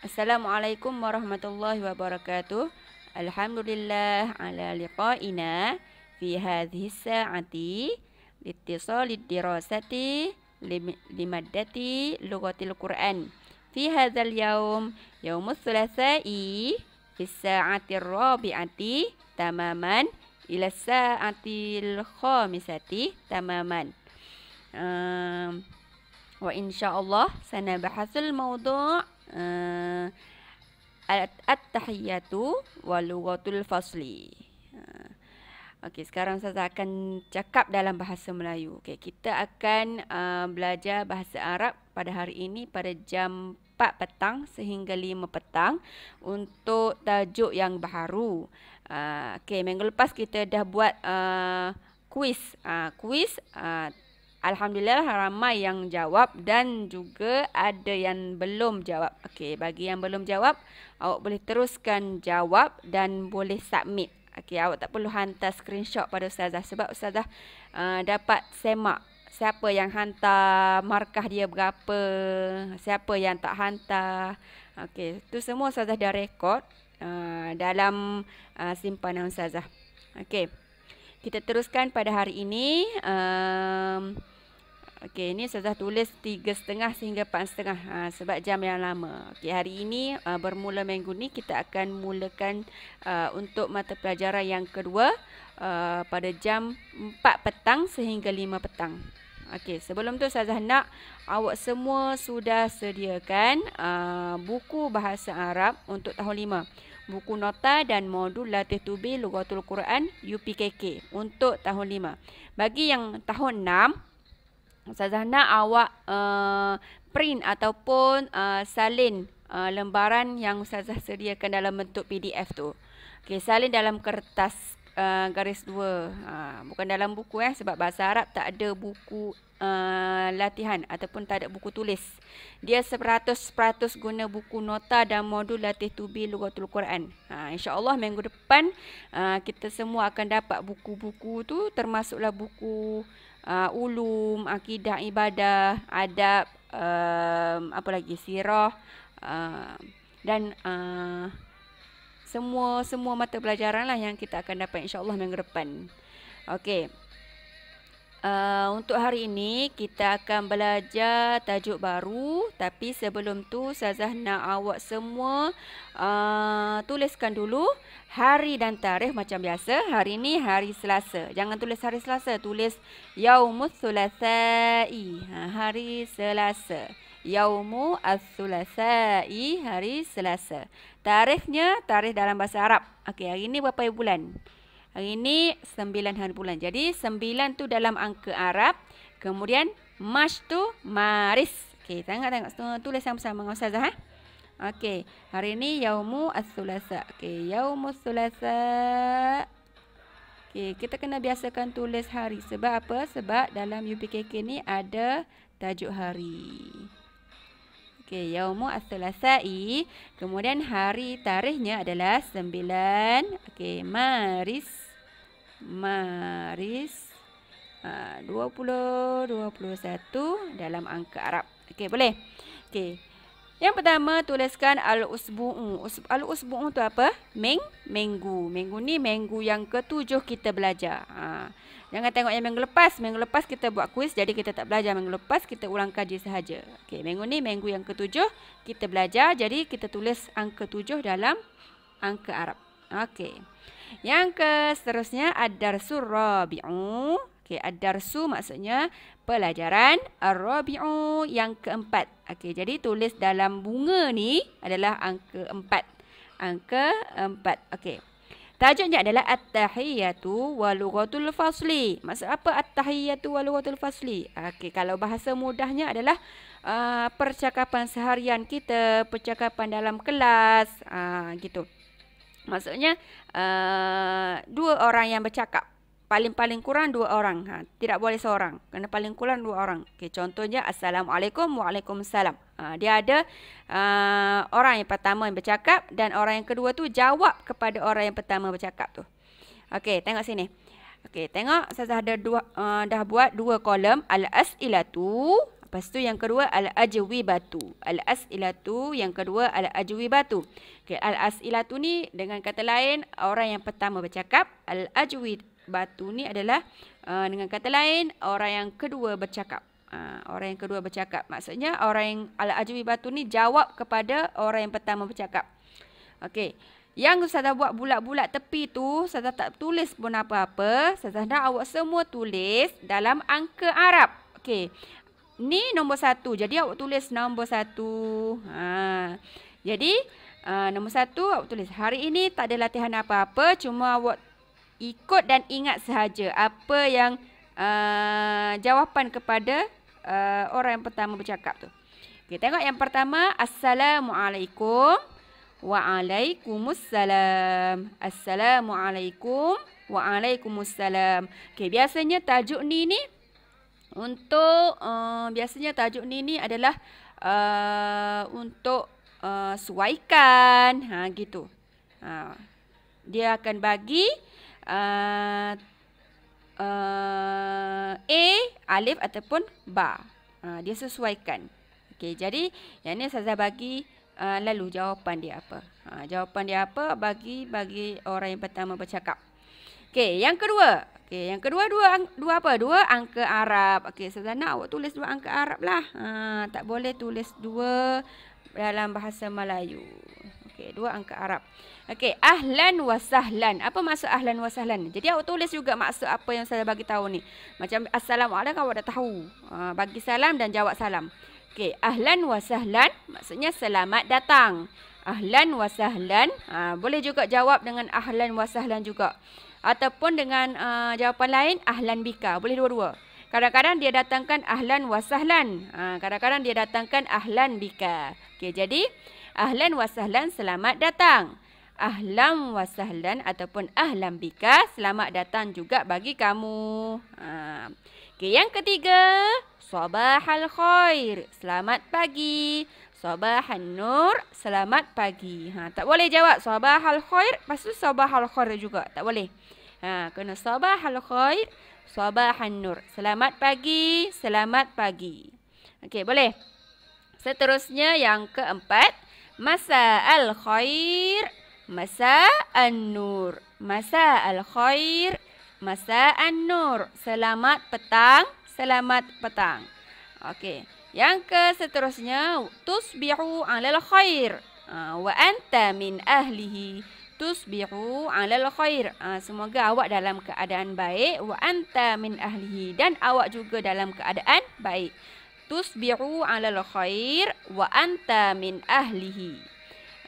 Assalamualaikum warahmatullahi wabarakatuh. Alhamdulillah ala liqa'ina fi hadhihi sa'ati liittisalid dirasati limaddati lughatil Qur'an. Fi hadzal yaum yaumus tsulatsa'i fi sa'atir rabi'ati tamaman ila sa'atil khamisati tamaman. Wa insyaallah sanabahasul mawdu' at-tahiyyatu wa lughatul fasli. Okey, sekarang saya akan cakap dalam bahasa Melayu. Okey, kita akan belajar bahasa Arab pada hari ini pada jam 4 petang sehingga 5 petang untuk tajuk yang baru. Okey, minggu lepas kita dah buat kuis. Alhamdulillah ramai yang jawab dan juga ada yang belum jawab. Okey, bagi yang belum jawab, awak boleh teruskan jawab dan boleh submit. Okey, awak tak perlu hantar screenshot pada ustazah sebab ustazah dapat semak siapa yang hantar, markah dia berapa, siapa yang tak hantar. Okey, itu semua ustazah dah rekod dalam simpanan ustazah. Okey. Kita teruskan pada hari ini. Okey, ini saya tulis 3.30 sehingga 4.30 sebab jam yang lama. Okey, hari ini bermula minggu ni kita akan mulakan untuk mata pelajaran yang kedua pada jam 4 petang sehingga 5 petang. Okey, sebelum tu saya nak awak semua sudah sediakan buku bahasa Arab untuk tahun 5. Buku nota dan modul latih tubi lughatul Quran UPKK untuk tahun 5. Bagi yang tahun 6, Ustazah nak awak print ataupun salin lembaran yang Ustazah sediakan dalam bentuk PDF tu. Okey, salin dalam kertas garis 2. Bukan dalam buku sebab bahasa Arab tak ada buku latihan ataupun tak ada buku tulis. Dia 100% guna buku nota dan modul latih tubi lughatul Quran. InsyaAllah minggu depan kita semua akan dapat buku-buku tu, termasuklah buku ulum, akidah, ibadah, adab, apa lagi, sirah dan semua mata pelajaran lah yang kita akan dapat insya-Allah minggu depan. Okey. Untuk hari ini kita akan belajar tajuk baru, tapi sebelum tu Ustazah nak awak semua tuliskan dulu hari dan tarikh macam biasa. Hari ini hari Selasa. Jangan tulis hari Selasa, tulis Yaumus Tsulatsa'i. Hari Selasa. Yaumu as-Tsulatsa'i, hari Selasa. Tarikhnya tarikh dalam bahasa Arab. Okey, hari ini berapa bulan? Hari ini 9 hari bulan. Jadi 9 tu dalam angka Arab. Kemudian Mash tu Maris. Okey, tengok tulis sama-sama dengan Ustazah. Okey, hari ini Yaumu as-Tsulasa. Okey, Yaumus Tsulasa. Okey, kita kena biasakan tulis hari. Sebab apa? Sebab dalam UPKK ni ada tajuk hari. Okey, Yaumu as-Tsulasa'i. Kemudian hari tarikhnya adalah 9. Okey, Maris 2021 dalam angka Arab. Okey, boleh? Okey. Yang pertama tuliskan al-usbu'u. Al-usbu'u tu apa? Minggu. Minggu ni minggu yang ke-7 kita belajar. Jangan tengok yang minggu lepas. Minggu lepas kita buat kuis, jadi kita tak belajar. Minggu lepas kita ulang kaji sahaja. Okey, minggu ni minggu yang ke-7 kita belajar, jadi kita tulis angka 7 dalam angka Arab. Okey. Yang seterusnya ad-darsur rabi'u. Okey, ad-darsu maksudnya pelajaran, ar-rabi'u yang keempat. Okey, jadi tulis dalam bunga ni adalah angka 4. Angka 4. Okey. Tajuknya adalah at-tahiyyatu wa lughatul fasli. Maksud apa at-tahiyyatu wa lughatul fasli? Okey, kalau bahasa mudahnya adalah percakapan seharian kita, percakapan dalam kelas, gitu. Maksudnya dua orang yang bercakap. Paling kurang 2 orang. Tidak boleh seorang. Kena paling kurang 2 orang. Okey, contohnya Assalamualaikum, Waalaikumsalam. Dia ada orang yang pertama yang bercakap dan orang yang kedua tu jawab kepada orang yang pertama bercakap tu. Okey, tengok sini. Okey, tengok saya dah buat 2 kolom al-as'ilatu. Lepas tu yang kedua al-ajwibatu. Al-as'ilatu yang kedua al-ajwibatu. Okey, al-as'ilatu ni dengan kata lain orang yang pertama bercakap, al-ajwibatu ni adalah dengan kata lain orang yang kedua bercakap. Orang yang kedua bercakap. Maksudnya orang yang al-ajwibatu ni jawab kepada orang yang pertama bercakap. Okey. Yang Ustazah buat bulat-bulat tepi tu, Ustazah tak tulis pun apa-apa. Ustazah nak awak semua tulis dalam angka Arab. Okey. Ni nombor 1. Jadi awak tulis nombor 1. Jadi nombor 1 awak tulis. Hari ini tak ada latihan apa-apa. Cuma awak ikut dan ingat sahaja apa yang jawapan kepada orang yang pertama bercakap tu. Okey, tengok yang pertama. Assalamualaikum. Waalaikumsalam. Assalamualaikum. Waalaikumsalam. Okey, biasanya tajuk ni untuk biasanya tajuk ni adalah untuk suaikan, gitu. Dia akan bagi A, alif ataupun ba. Dia sesuaikan. Okey, jadi yang ni Ustazah bagi lalu jawapan dia apa. Jawapan dia apa bagi orang yang pertama bercakap. Okey, yang kedua. Okey, yang kedua dua apa? Dua angka Arab. Okey, Ustazah nak awak tulis dua angka Arab lah. Tak boleh tulis dua dalam bahasa Melayu. Okey, dua angka Arab. Okey, ahlan wa sahlan. Apa maksud ahlan wa sahlan? Jadi awak tulis juga maksud apa yang saya bagi tahu ni. Macam assalamualaikum awak dah tahu. Bagi salam dan jawab salam. Okey, ahlan wa sahlan maksudnya selamat datang. Ahlan wa sahlan. Boleh juga jawab dengan ahlan wa sahlan juga. Ataupun dengan jawapan lain ahlan bika. Boleh dua-dua. Kadang-kadang dia datangkan ahlan wa sahlan. Kadang-kadang dia datangkan ahlan bika. Okey, jadi ahlan wa sahlan selamat datang. Ahlan wa sahlan ataupun ahlan bika selamat datang juga bagi kamu. Okey, yang ketiga, sabahal khair, selamat pagi. Sabahan nur, selamat pagi. Tak boleh jawab sabahal khair, lepas tu sabahal khair juga. Tak boleh. Kena sabahal khair, sabahan nur. Selamat pagi, selamat pagi. Okey, boleh. Seterusnya yang keempat, masa'al khair, masa'an nur. Masa'al khair, masa'an nur. Selamat petang, selamat petang. Okey. Yang seterusnya, tusbihu 'alal khair. Wa anta min ahlihi. Tusbihu 'alal khair. Semoga awak dalam keadaan baik. Wa anta min ahlihi. Dan awak juga dalam keadaan baik. Tusbihu 'alal khair. Wa anta min ahlihi.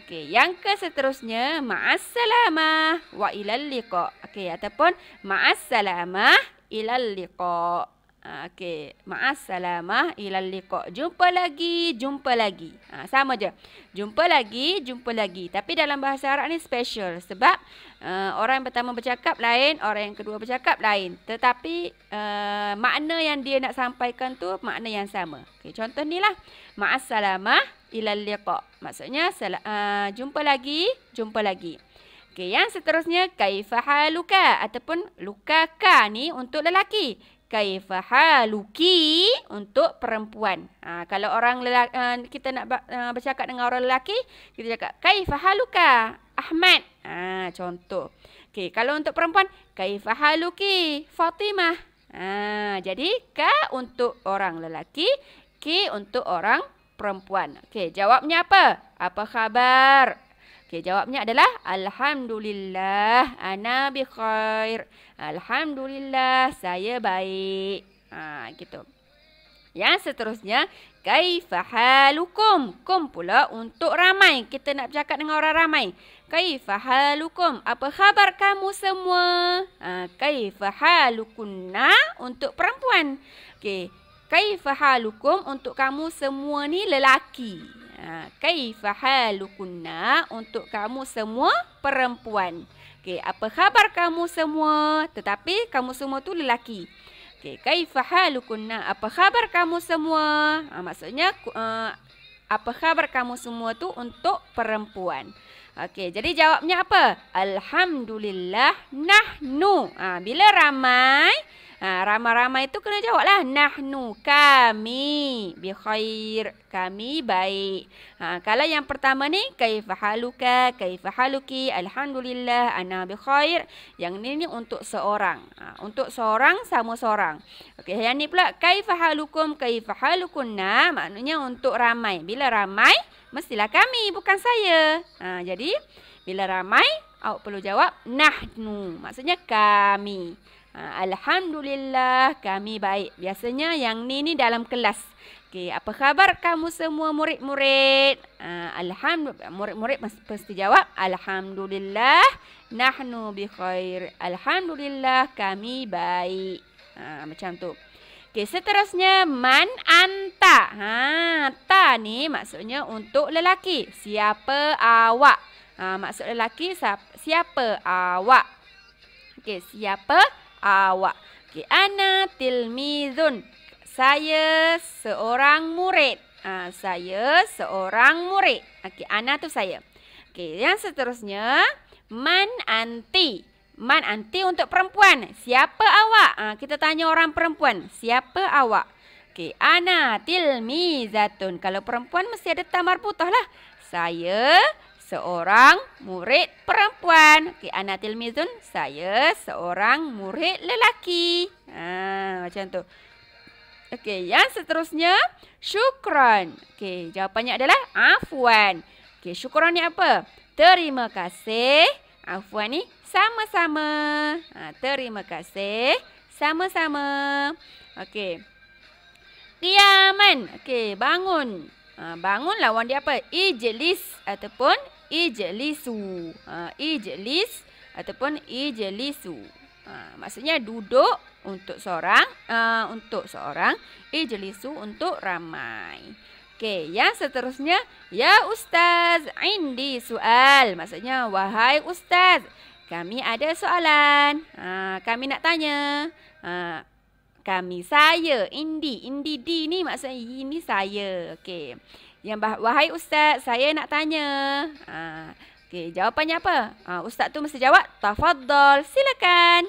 Okey, yang seterusnya, ma'assalamah wa ilal liqa. Okey, ataupun ma'assalamah ilal liqa. Okey, ma'assalamah ilal liqa. Jumpa lagi, jumpa lagi. Sama je. Jumpa lagi, jumpa lagi. Tapi dalam bahasa Arab ni special sebab orang yang pertama bercakap lain, orang yang kedua bercakap lain. Tetapi makna yang dia nak sampaikan tu makna yang sama. Okey, contoh ni lah. Ma'assalamah ilal liqa. Maksudnya jumpa lagi, jumpa lagi. Okey, yang seterusnya kaifa haluka ataupun lukaka ni untuk lelaki. Kaifa haluki untuk perempuan. Kalau orang lelaki, kita nak bercakap dengan orang lelaki, kita cakap kaifa haluka Ahmad. Contoh. Okey, kalau untuk perempuan, kaifa haluki Fatimah. Jadi ka untuk orang lelaki, ki untuk orang perempuan. Okey, jawabnya apa? Apa khabar? Okey, jawabnya adalah alhamdulillah ana bi khair. Alhamdulillah saya baik. Gitu. Yang seterusnya, kaifa halukum? Kum pula untuk ramai. Kita nak bercakap dengan orang ramai. Kaifa halukum? Apa khabar kamu semua? Kaifa halukunna untuk perempuan. Okey. Kaifa halukum untuk kamu semua ni lelaki. Kaifa halukunna untuk kamu semua perempuan. Okey, apa khabar kamu semua? Tetapi kamu semua tu lelaki. Okey, kaifa halukunna? Apa khabar kamu semua? Maksudnya apa khabar kamu semua tu untuk perempuan. Okey, jadi jawabnya apa? Alhamdulillah nahnu. Bila ramai, Ramai-ramai itu kena jawablah. Nahnu, kami, bi khair, kami baik. Kalau yang pertama ni, kaifa haluka, kaifa haluki, alhamdulillah, ana bi khair. Yang ni untuk seorang. Untuk seorang sama seorang. Okey, yang ni pula kaifa halukum, kaifa halukunna, maknanya untuk ramai. Bila ramai, mestilah kami, bukan saya. Jadi bila ramai, awak perlu jawab nahnu. Maksudnya kami. Alhamdulillah, kami baik. Biasanya yang ni dalam kelas. Okey, apa khabar kamu semua murid-murid? Alhamdulillah, murid-murid mesti jawab alhamdulillah, nahnu bi khair. Alhamdulillah, kami baik. Macam tu. Okey, seterusnya man anta. Ta ni maksudnya untuk lelaki. Siapa awak? Maksud lelaki siapa awak? Okey, siapa awak? Okey, ana tilmizun. Saya seorang murid. Saya seorang murid. Okey, ana tu saya. Okey, yang seterusnya man anti. Man anti untuk perempuan. Siapa awak? Kita tanya orang perempuan. Siapa awak? Okey, ana tilmizatun. Kalau perempuan mesti ada ta marbutah lah. Saya seorang murid perempuan. Okey, ana tilmizun, saya seorang murid lelaki. Macam tu. Okey, yang seterusnya syukran. Okey, jawapannya adalah afwan. Okey, syukran ni apa? Terima kasih. Afwan ni sama-sama. Terima kasih. Sama-sama. Okey. Qiyaman. Okey, bangun. Bangun lawan dia apa? Ijlis ataupun ijlisu. Ijlis ataupun ijlisu. Maksudnya duduk untuk seorang, ijlisu untuk ramai. Okey, yang seterusnya ya ustaz, indi soal. Maksudnya wahai ustaz, kami ada soalan. Kami nak tanya. Kami, saya, indi di ni maksudnya ini saya. Okey. Yang wahai ustaz, saya nak tanya. Okey, jawapannya apa? Ustaz tu mesti jawab tafaddal, silakan.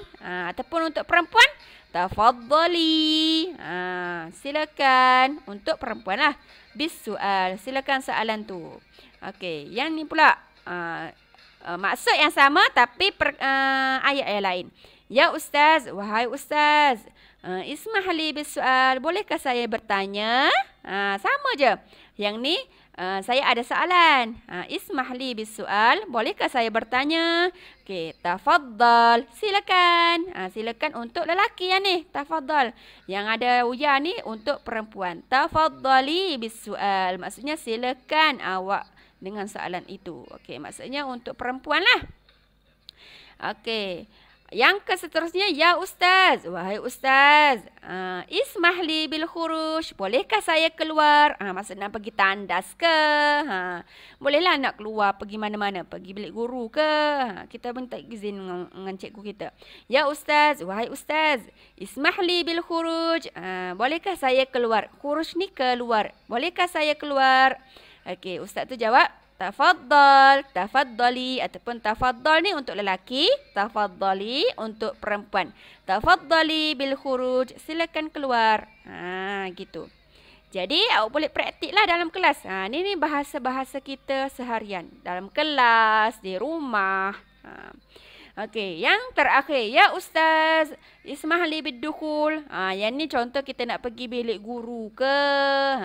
Ataupun untuk perempuan, tafaddali. Silakan untuk perempuan lah. Bisual, silakan soalan tu. Okey, yang ni pula maksud yang sama tapi ayat yang lain. Ya ustaz, wahai ustaz, ismahli bisual, bolehkah saya bertanya? Sama je. Yang ni saya ada soalan. Ismahli bisual, bolehkah saya bertanya? Okey, tafaddal, silakan. Silakan untuk lelaki yang ni, tafaddal. Yang ada uya ni untuk perempuan. Tafaddali bisual, maksudnya silakan awak dengan soalan itu. Okey, maksudnya untuk perempuan lah. Okey. Yang seterusnya, ya ustaz, wahai ustaz, ismahli bil khuruj, bolehkah saya keluar? Maksudnya nak pergi tandas ke? Bolehlah nak keluar pergi mana-mana, pergi bilik guru ke? Kita minta izin dengan cikgu kita. Ya ustaz, wahai ustaz, ismahli bil khuruj, bolehkah saya keluar? Khuruj ni keluar. Bolehkah saya keluar? Okey, ustaz tu jawab tafaddal, tafaddali ataupun tafaddal ni untuk lelaki, tafaddali untuk perempuan. Tafaddali bil khuruj, silakan keluar. Gitu. Jadi awak boleh praktiklah dalam kelas. Ni bahasa-bahasa kita seharian dalam kelas, di rumah. Okey, yang terakhir, ya ustaz, ismahli bidukhul. Yang ni contoh kita nak pergi bilik guru ke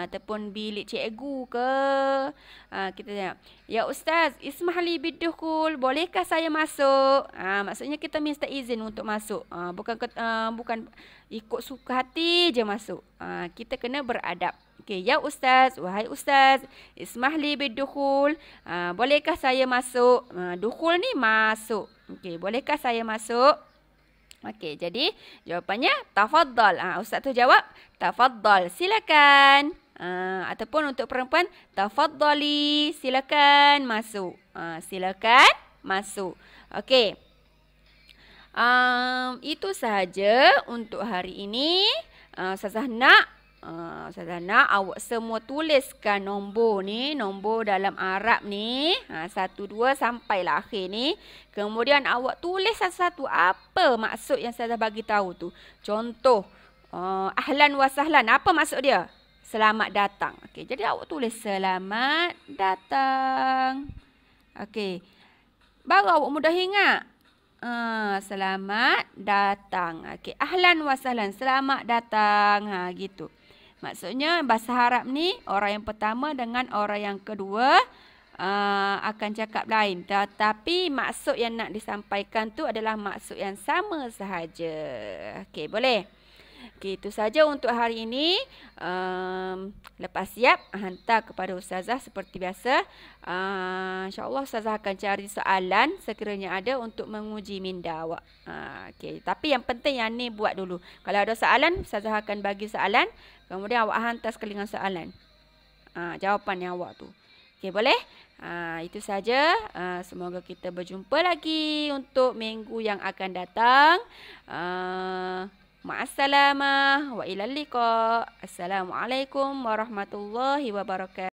ataupun bilik cikgu ke. Kita tengok, ya ustaz, ismahli bidukhul, bolehkah saya masuk? Maksudnya kita minta izin untuk masuk. Bukan ikut suka hati je masuk. Kita kena beradab. Okey, ya ustaz, wahai ustaz, ismahli bidukhul, bolehkah saya masuk? Dukhul ni masuk. Okey, bolehkah saya masuk? Okey, jadi jawapannya tafaddal. Ustaz tu jawab tafaddal, silakan. Ataupun untuk perempuan, tafaddali, silakan masuk. Silakan masuk. Okey. Itu sahaja untuk hari ini. Ustazah nak Ustazah nak awak semua tuliskan nombor ni, nombor dalam Arab ni, 1, 2 sampailah akhir ni. Kemudian awak tulis satu-satu apa maksud yang Ustazah bagi tahu tu. Contoh, ahlan wa sahlan, apa maksud dia? Selamat datang. Okey, jadi awak tulis selamat datang. Okey. Baru awak mudah ingat. Selamat datang. Okey, ahlan wa sahlan, selamat datang. Gitu. Maksudnya bahasa Arab ni orang yang pertama dengan orang yang kedua akan cakap lain. Tetapi maksud yang nak disampaikan tu adalah maksud yang sama sahaja. Okey, boleh? Okey, itu saja untuk hari ini. Lepas siap, hantar kepada Ustazah seperti biasa. InsyaAllah Ustazah akan cari soalan sekiranya ada untuk menguji minda awak. Okey, tapi yang penting yang ni buat dulu. Kalau ada soalan, Ustazah akan bagi soalan. Kemudian awak hantar sekali dengan soalan. Jawapan yang awak tu. Okey, boleh? Itu saja. Semoga kita berjumpa lagi untuk minggu yang akan datang. Ma'assalamah wa ilal liqa. Assalamualaikum warahmatullahi wabarakatuh.